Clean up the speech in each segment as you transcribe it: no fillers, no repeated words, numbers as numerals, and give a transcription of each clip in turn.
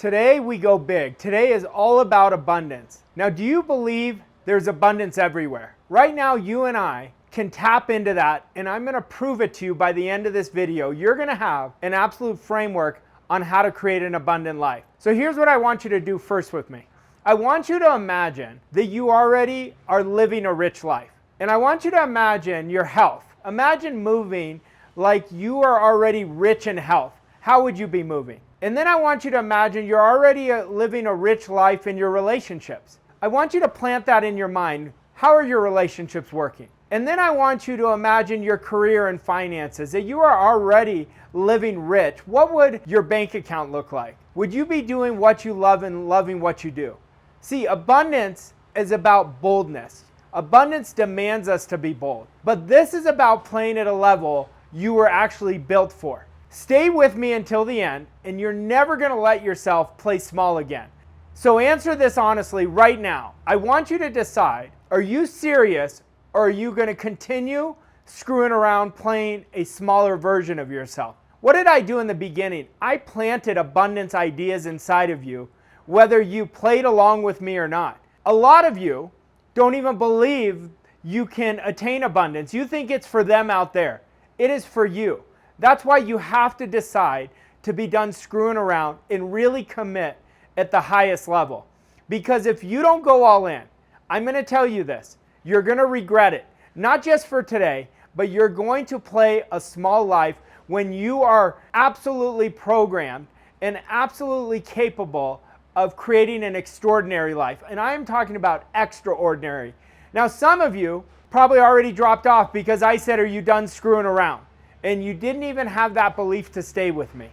Today we go big. Today is all about abundance. Now, do you believe there's abundance everywhere? Right now, you and I can tap into that, and I'm going to prove it to you by the end of this video. You're going to have an absolute framework on how to create an abundant life. So here's what I want you to do first with me. I want you to imagine that you already are living a rich life. And I want you to imagine your health. Imagine moving like you are already rich in health. How would you be moving? And then I want you to imagine you're already living a rich life in your relationships. I want you to plant that in your mind. How are your relationships working? And then I want you to imagine your career and finances, that you are already living rich. What would your bank account look like? Would you be doing what you love and loving what you do? See, abundance is about boldness. Abundance demands us to be bold. But this is about playing at a level you were actually built for. Stay with me until the end, and you're never going to let yourself play small again. So answer this honestly right now. I want you to decide, are you serious, or are you going to continue screwing around playing a smaller version of yourself? What did I do in the beginning? I planted abundance ideas inside of you, whether you played along with me or not. A lot of you don't even believe you can attain abundance. You think it's for them out there. It is for you. That's why you have to decide to be done screwing around and really commit at the highest level. Because if you don't go all in, I'm going to tell you this, you're going to regret it. Not just for today, but you're going to play a small life when you are absolutely programmed and absolutely capable of creating an extraordinary life. And I am talking about extraordinary. Now, some of you probably already dropped off because I said, are you done screwing around? And you didn't even have that belief to stay with me.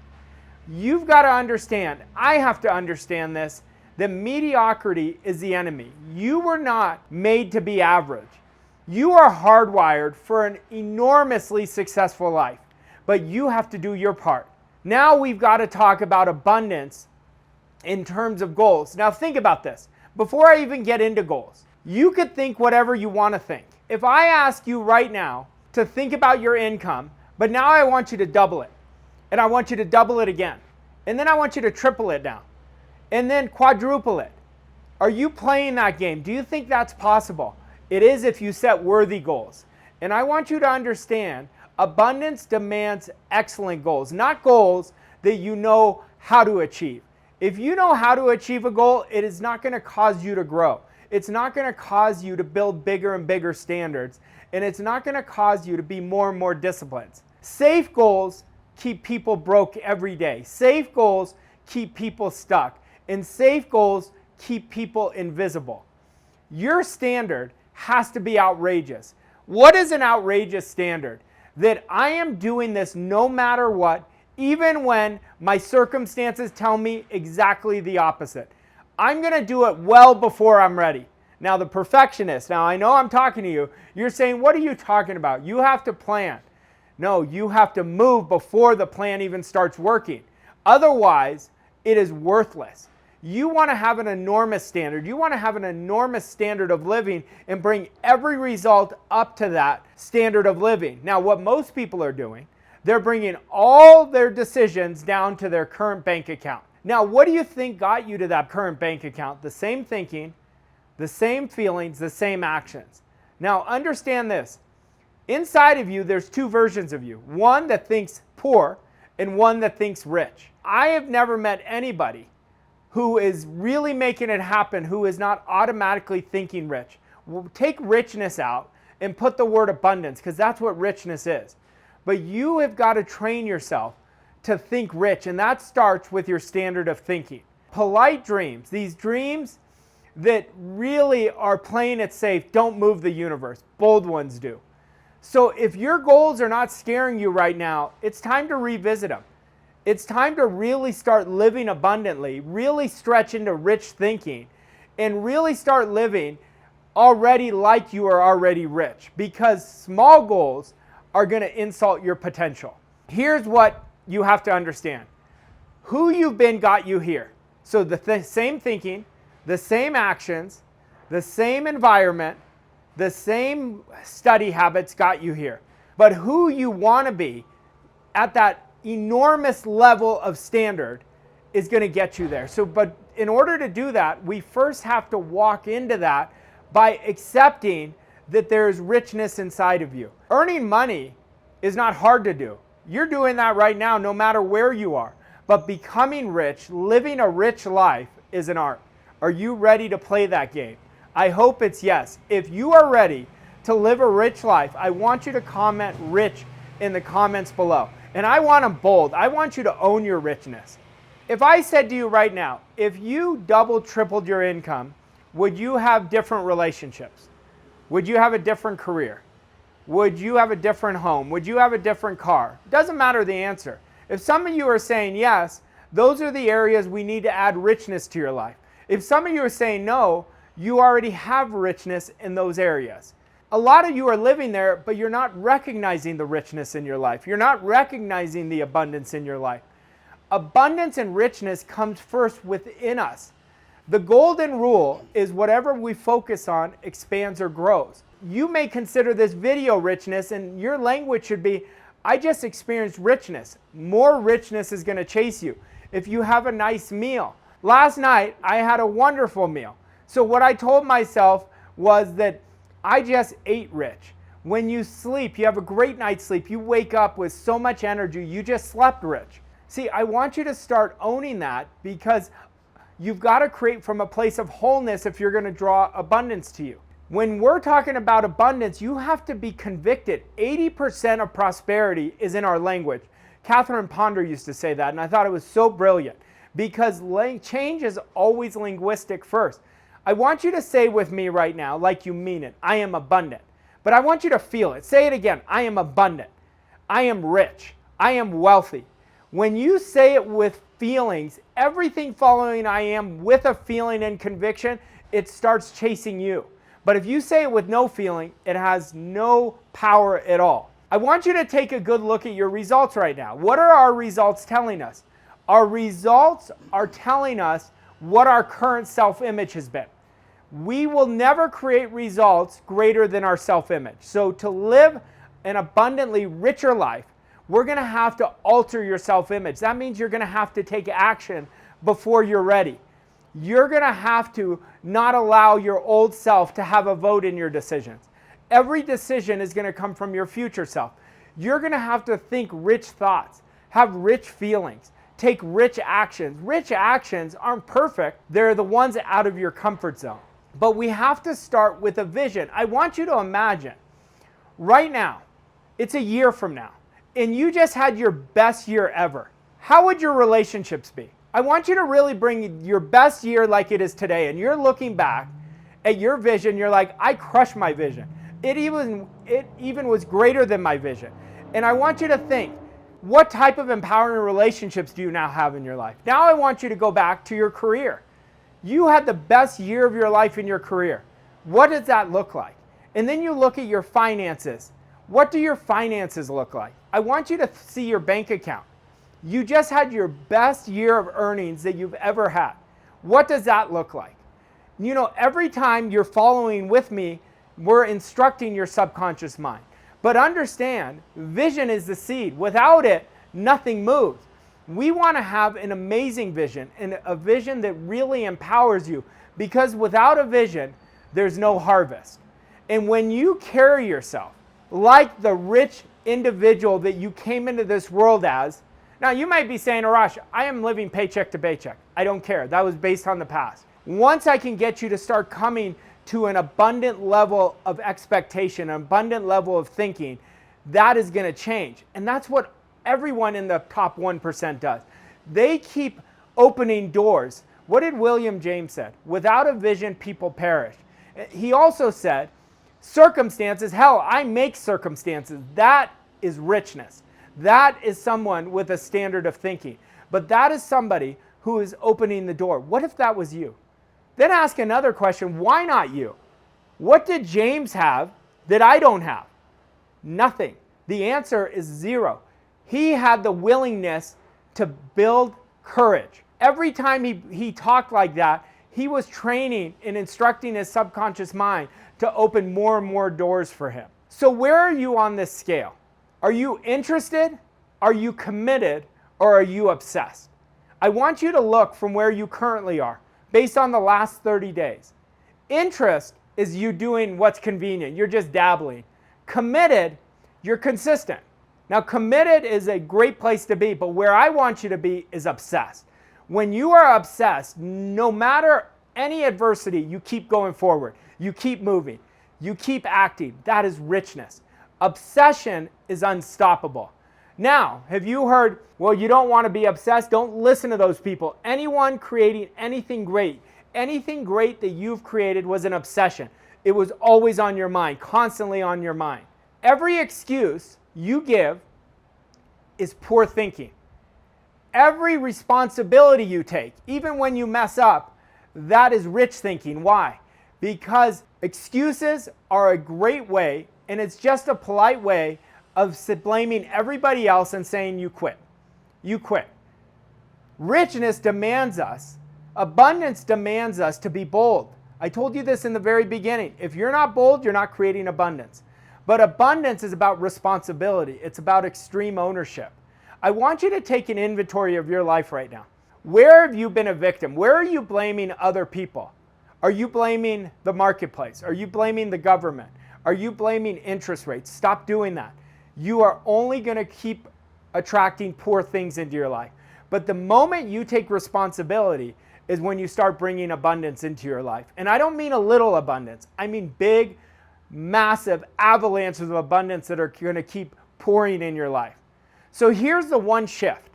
You've got to understand, I have to understand this, that mediocrity is the enemy. You were not made to be average. You are hardwired for an enormously successful life, but you have to do your part. Now we've got to talk about abundance in terms of goals. Now think about this. Before I even get into goals, you could think whatever you want to think. If I ask you right now to think about your income, but now I want you to double it, and I want you to double it again, and then I want you to triple it down, and then quadruple it. Are you playing that game? Do you think that's possible? It is if you set worthy goals. And I want you to understand, abundance demands excellent goals, not goals that you know how to achieve. If you know how to achieve a goal, it is not going to cause you to grow. It's not going to cause you to build bigger and bigger standards, and it's not going to cause you to be more and more disciplined. Safe goals keep people broke every day. Safe goals keep people stuck, and safe goals keep people invisible. Your standard has to be outrageous. What is an outrageous standard? That I am doing this no matter what, even when my circumstances tell me exactly the opposite. I'm going to do it well before I'm ready. Now the perfectionist, now I know I'm talking to you, you're saying, what are you talking about? You have to plan. No, you have to move before the plan even starts working. Otherwise, it is worthless. You want to have an enormous standard. You want to have an enormous standard of living and bring every result up to that standard of living. Now, what most people are doing, they're bringing all their decisions down to their current bank account. Now, what do you think got you to that current bank account? The same thinking, the same feelings, the same actions. Now, understand this. Inside of you, there's two versions of you. One that thinks poor and one that thinks rich. I have never met anybody who is really making it happen who is not automatically thinking rich. Take richness out and put the word abundance, because that's what richness is. But you have got to train yourself to think rich, and that starts with your standard of thinking. Polite dreams, these dreams that really are playing it safe, don't move the universe. Bold ones do. So if your goals are not scaring you right now, it's time to revisit them. It's time to really start living abundantly, really stretch into rich thinking, and really start living already like you are already rich, because small goals are going to insult your potential. Here's what you have to understand. Who you've been got you here. So the same thinking, the same actions, the same environment, the same study habits got you here. But who you want to be at that enormous level of standard is going to get you there. But in order to do that, we first have to walk into that by accepting that there's richness inside of you. Earning money is not hard to do. You're doing that right now no matter where you are. But becoming rich, living a rich life is an art. Are you ready to play that game? I hope it's yes. If you are ready to live a rich life, I want you to comment rich in the comments below. And I want them bold. I want you to own your richness. If I said to you right now, if you doubled, tripled your income, would you have different relationships? Would you have a different career? Would you have a different home? Would you have a different car? Doesn't matter the answer. If some of you are saying yes, those are the areas we need to add richness to your life. If some of you are saying no, you already have richness in those areas. A lot of you are living there, but you're not recognizing the richness in your life. You're not recognizing the abundance in your life. Abundance and richness comes first within us. The golden rule is whatever we focus on expands or grows. You may consider this video richness, and your language should be, I just experienced richness. More richness is going to chase you. If you have a nice meal. Last night, I had a wonderful meal. So what I told myself was that I just ate rich. When you sleep, you have a great night's sleep. You wake up with so much energy. You just slept rich. See, I want you to start owning that, because you've got to create from a place of wholeness if you're going to draw abundance to you. When we're talking about abundance, you have to be convicted. 80% of prosperity is in our language. Catherine Ponder used to say that, and I thought it was so brilliant, because change is always linguistic first. I want you to say with me right now, like you mean it, I am abundant. But I want you to feel it. Say it again. I am abundant. I am rich. I am wealthy. When you say it with feelings, everything following I am with a feeling and conviction, it starts chasing you. But if you say it with no feeling, it has no power at all. I want you to take a good look at your results right now. What are our results telling us? Our results are telling us what our current self-image has been. We will never create results greater than our self-image. So to live an abundantly richer life, we're going to have to alter your self-image. That means you're going to have to take action before you're ready. You're going to have to not allow your old self to have a vote in your decisions. Every decision is going to come from your future self. You're going to have to think rich thoughts, have rich feelings, take rich actions. Rich actions aren't perfect. They're the ones out of your comfort zone. But we have to start with a vision. I want you to imagine right now, it's a year from now, and you just had your best year ever. How would your relationships be? I want you to really bring your best year like it is today, and you're looking back at your vision, you're like, I crushed my vision. It even was greater than my vision. And I want you to think, what type of empowering relationships do you now have in your life? Now I want you to go back to your career. You had the best year of your life in your career. What does that look like? And then you look at your finances. What do your finances look like? I want you to see your bank account. You just had your best year of earnings that you've ever had. What does that look like? You know, every time you're following with me, we're instructing your subconscious mind. But understand, vision is the seed. Without it, nothing moves. We want to have an amazing vision, and a vision that really empowers you, because without a vision, there's no harvest. And when you carry yourself like the rich individual that you came into this world as, now you might be saying, Arash, I am living paycheck to paycheck. I don't care. That was based on the past. Once I can get you to start coming to an abundant level of expectation, an abundant level of thinking, that is going to change. And that's what everyone in the top 1% does. They keep opening doors. What did William James say? Without a vision, people perish. He also said, circumstances, hell, I make circumstances. That is richness. That is someone with a standard of thinking. But that is somebody who is opening the door. What if that was you? Then ask another question, why not you? What did James have that I don't have? Nothing. The answer is zero. He had the willingness to build courage. Every time he talked like that, he was training and instructing his subconscious mind to open more and more doors for him. So where are you on this scale? Are you interested? Are you committed? Or are you obsessed? I want you to look from where you currently are based on the last 30 days. Interest is you doing what's convenient. You're just dabbling. Committed, you're consistent. Now, committed is a great place to be, but where I want you to be is obsessed. When you are obsessed, no matter any adversity, you keep going forward. You keep moving. You keep acting. That is richness. Obsession is unstoppable. Now, have you heard, well, you don't want to be obsessed? Don't listen to those people. Anyone creating anything great that you've created was an obsession. It was always on your mind, constantly on your mind. Every excuse you give is poor thinking. Every responsibility you take, even when you mess up, that is rich thinking. Why? Because excuses are a great way, and it's just a polite way of blaming everybody else and saying you quit. You quit. Richness demands us, abundance demands us to be bold. I told you this in the very beginning. If you're not bold, you're not creating abundance. But abundance is about responsibility. It's about extreme ownership. I want you to take an inventory of your life right now. Where have you been a victim? Where are you blaming other people? Are you blaming the marketplace? Are you blaming the government? Are you blaming interest rates? Stop doing that. You are only going to keep attracting poor things into your life. But the moment you take responsibility is when you start bringing abundance into your life. And I don't mean a little abundance. I mean big, massive avalanches of abundance that are going to keep pouring in your life. So here's the one shift.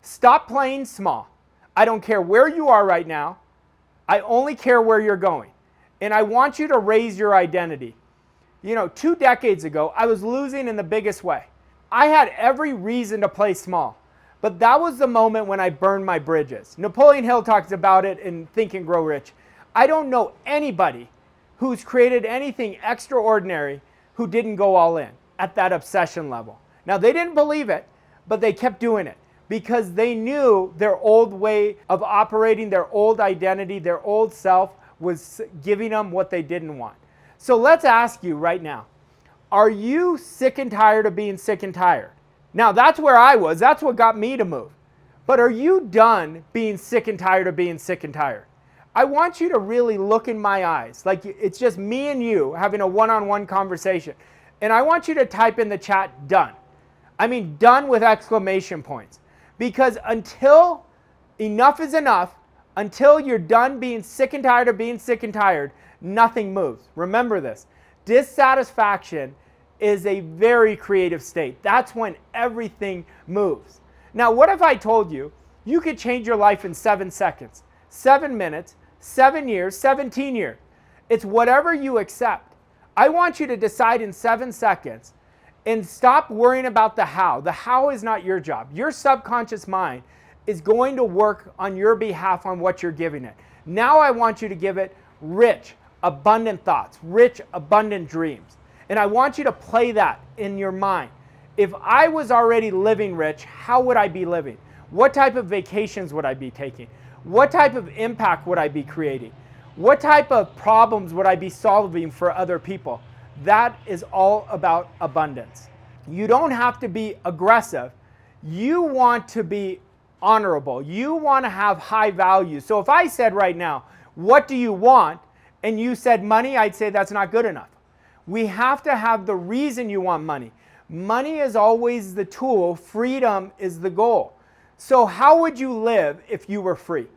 Stop playing small. I don't care where you are right now. I only care where you're going. And I want you to raise your identity. 2 decades ago, I was losing in the biggest way. I had every reason to play small. But that was the moment when I burned my bridges. Napoleon Hill talks about it in Think and Grow Rich. I don't know anybody who's created anything extraordinary who didn't go all in at that obsession level. Now, they didn't believe it, but they kept doing it because they knew their old way of operating, their old identity, their old self was giving them what they didn't want. So let's ask you right now, are you sick and tired of being sick and tired? Now, that's where I was. That's what got me to move. But are you done being sick and tired of being sick and tired? I want you to really look in my eyes, like it's just me and you having a one-on-one conversation. And I want you to type in the chat, done. I mean, done with exclamation points. Because until enough is enough, until you're done being sick and tired of being sick and tired, nothing moves. Remember this. Dissatisfaction is a very creative state. That's when everything moves. Now, what if I told you you could change your life in 7 seconds, 7 minutes, 7 years, 17 years? It's whatever you accept. I want you to decide in 7 seconds and stop worrying about the how. The how is not your job. Your subconscious mind is going to work on your behalf on what you're giving it. Now I want you to give it rich, abundant thoughts, rich, abundant dreams. And I want you to play that in your mind. If I was already living rich, how would I be living? What type of vacations would I be taking? What type of impact would I be creating? What type of problems would I be solving for other people? That is all about abundance. You don't have to be aggressive. You want to be honorable. You want to have high value. So if I said right now, what do you want? And you said money, I'd say that's not good enough. We have to have the reason you want money. Money is always the tool. Freedom is the goal. So how would you live if you were free?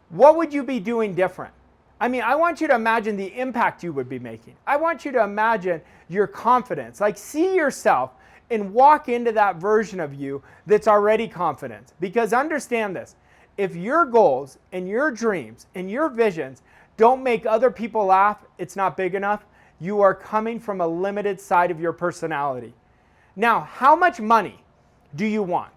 What would you be doing different? I mean, I want you to imagine the impact you would be making. I want you to imagine your confidence. Like, see yourself and walk into that version of you that's already confident. Because understand this, if your goals and your dreams and your visions don't make other people laugh, it's not big enough. You are coming from a limited side of your personality. Now, how much money do you want?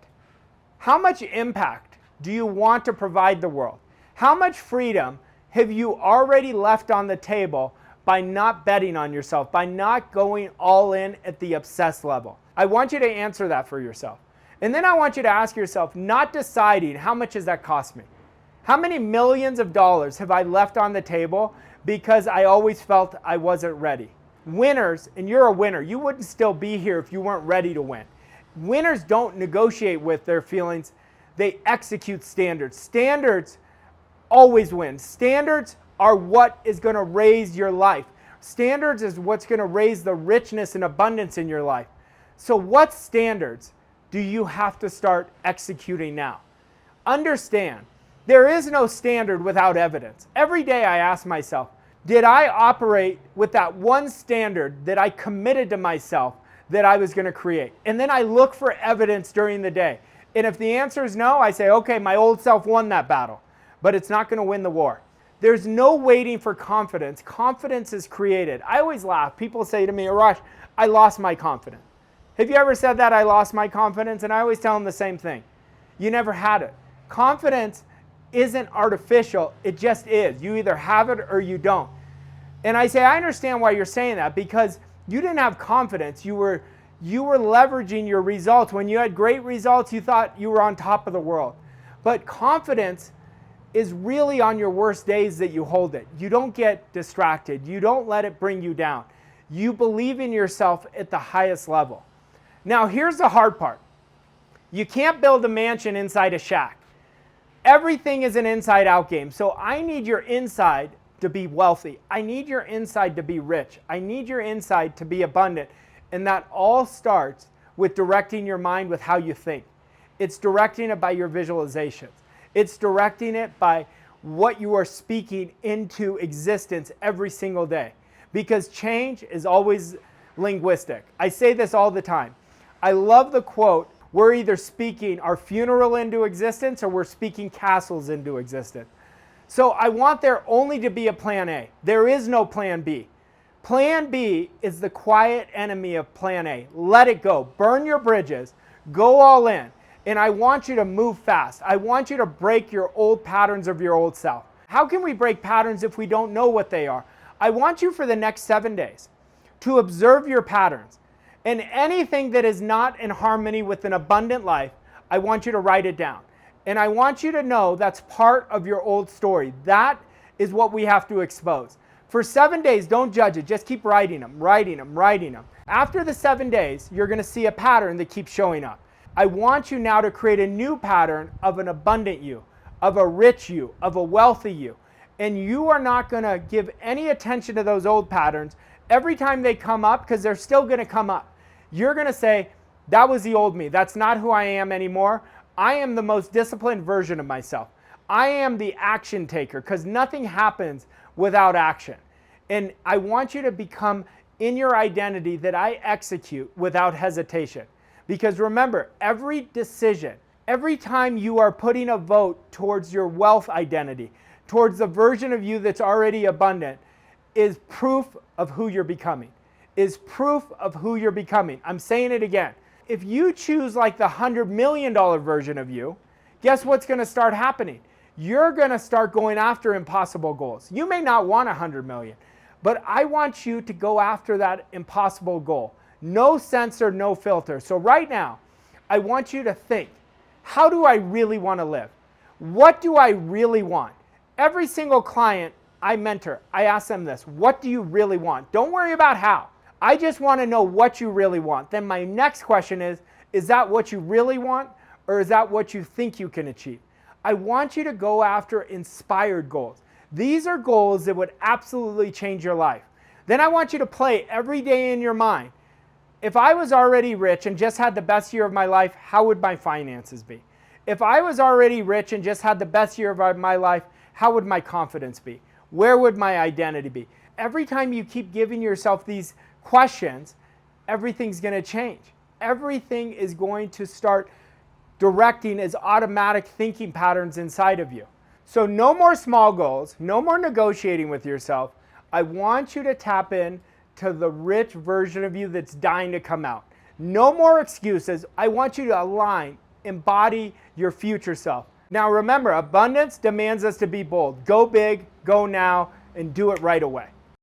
How much impact do you want to provide the world? How much freedom have you already left on the table by not betting on yourself, by not going all in at the obsessed level? I want you to answer that for yourself. And then I want you to ask yourself, not deciding how much does that cost me? How many millions of dollars have I left on the table because I always felt I wasn't ready? Winners, and you're a winner, you wouldn't still be here if you weren't ready to win. Winners don't negotiate with their feelings. they execute standards. Standards always win. Standards are what is going to raise your life. Standards is what's going to raise the richness and abundance in your life. So what standards do you have to start executing now? Understand, there is no standard without evidence. Every day I ask myself, did I operate with that one standard that I committed to myself that I was going to create? And then I look for evidence during the day. And if the answer is no, I say, okay, my old self won that battle, but it's not going to win the war. There's no waiting for confidence. Confidence is created. I always laugh. People say to me, Arash, I lost my confidence. Have you ever said that, I lost my confidence? And I always tell them the same thing. You never had it. Confidence isn't artificial. It just is. You either have it or you don't. And I say, I understand why you're saying that, because you didn't have confidence. You were leveraging your results. When you had great results, you thought you were on top of the world. But confidence is really on your worst days that you hold it. You don't get distracted. You don't let it bring you down. You believe in yourself at the highest level. Now, here's the hard part. You can't build a mansion inside a shack. Everything is an inside-out game. So I need your inside to be wealthy. I need your inside to be rich. I need your inside to be abundant. And that all starts with directing your mind with how you think. It's directing it by your visualizations. It's directing it by what you are speaking into existence every single day. Because change is always linguistic. I say this all the time. I love the quote, we're either speaking our funeral into existence or we're speaking castles into existence. So I want there only to be a plan A. There is no plan B. Plan B is the quiet enemy of plan A. Let it go. Burn your bridges. Go all in. And I want you to move fast. I want you to break your old patterns of your old self. How can we break patterns if we don't know what they are? I want you for the next 7 days to observe your patterns. And anything that is not in harmony with an abundant life, I want you to write it down. And I want you to know that's part of your old story. That is what we have to expose. For 7 days, don't judge it. Just keep writing them, writing them, writing them. After the 7 days, you're going to see a pattern that keeps showing up. I want you now to create a new pattern of an abundant you, of a rich you, of a wealthy you. And you are not going to give any attention to those old patterns every time they come up, because they're still going to come up. You're going to say, that was the old me. That's not who I am anymore. I am the most disciplined version of myself. I am the action taker, because nothing happens without action. And I want you to become in your identity that I execute without hesitation. Because remember, every decision, every time you are putting a vote towards your wealth identity, towards the version of you that's already abundant, is proof of who you're becoming. Is proof of who you're becoming. I'm saying it again. If you choose like the $100 million version of you, guess what's going to start happening? You're going to start going after impossible goals. You may not want 100 million, but I want you to go after that impossible goal. No censor, no filter. So right now, I want you to think, how do I really want to live? What do I really want? Every single client I mentor, I ask them this, what do you really want? Don't worry about how. I just want to know what you really want. Then my next question is that what you really want, or is that what you think you can achieve? I want you to go after inspired goals. These are goals that would absolutely change your life. Then I want you to play every day in your mind. If I was already rich and just had the best year of my life, how would my finances be? If I was already rich and just had the best year of my life, how would my confidence be? Where would my identity be? Every time you keep giving yourself these questions, everything's going to change. Everything is going to start directing as automatic thinking patterns inside of you. So no more small goals, no more negotiating with yourself. I want you to tap in to the rich version of you that's dying to come out. No more excuses. I want you to align, embody your future self. Now remember, abundance demands us to be bold. Go big, go now, and do it right away.